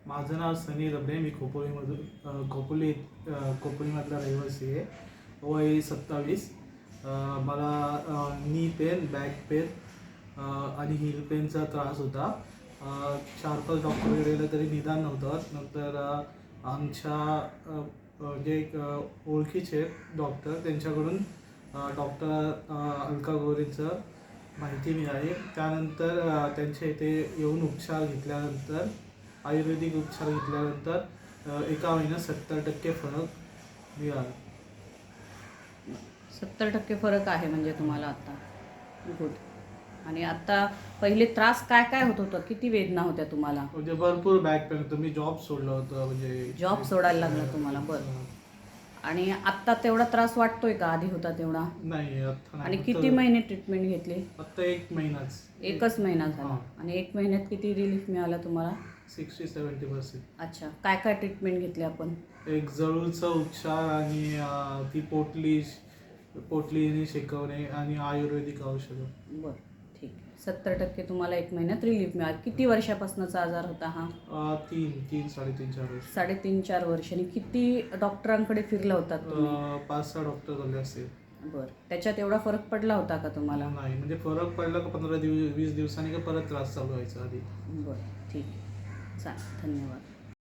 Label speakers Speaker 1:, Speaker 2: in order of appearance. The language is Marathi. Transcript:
Speaker 1: माझं नाव सनी रबडे. मी खोपोलीमधला रहिवासी आहे. वय 27. मला नी पेन, बॅक पेन आणि हिल पेनचा त्रास होता. 4-5 डॉक्टरकडे गेलं तरी निदान नव्हतं. नंतर आमच्या जे ओळखीचे डॉक्टर त्यांच्याकडून डॉक्टर अलका गोरेचं माहिती मिळाली. त्यानंतर त्यांच्या इथे येऊन उपचार घेतल्यानंतर, आयुर्वेदिक उपचार घेतल्यानंतर एका महिन्यात 70% फरक मिळाला.
Speaker 2: 70% फरक आहे म्हणजे तुम्हाला आता. गुड. आणि आता पहिले त्रास काय काय होत होतं? किती वेदना होत्या तुम्हाला?
Speaker 1: म्हणजे भरपूर बॅक पेन होतं. मी जॉब सोडलं होतं. म्हणजे
Speaker 2: जॉब सोडायला लागला तुम्हाला? बरं. आणि आत्ता तेवढा त्रास वाटतोय का आधी होता तेवढा?
Speaker 1: नाही, आता नाही.
Speaker 2: आणि किती महिने ट्रीटमेंट घेतली?
Speaker 1: फक्त 1 महिनाच.
Speaker 2: एकच महिना झाला. आणि 1 महिन्यात किती रिलीफ मिळाला तुम्हाला?
Speaker 1: 60-70%.
Speaker 2: अच्छा. काय काय ट्रीटमेंट घेतली आपण?
Speaker 1: एक जळूचा उपचार आणि ती पोटलीने शेकवणे आणि आयुर्वेदिक औषधं.
Speaker 2: बरं, ठीक आहे. 70% तुम्हाला 1 महिन्यात रिलीफ मिळाला. किती वर्षापासूनचा आजार होता हा?
Speaker 1: 3-3, 4 वर्ष.
Speaker 2: 3.5-4 वर्ष. आणि किती डॉक्टरांकडे फिरला होता तुम्ही?
Speaker 1: 5-6 डॉक्टर झाले असेल.
Speaker 2: बरं. त्याच्यात एवढा फरक पडला होता का तुम्हाला?
Speaker 1: नाही, म्हणजे फरक पडला का 15-20 दिवसांनी का परत त्रास चालू व्हायचा आधी.
Speaker 2: बरं, ठीक आहे. चालेल. धन्यवाद.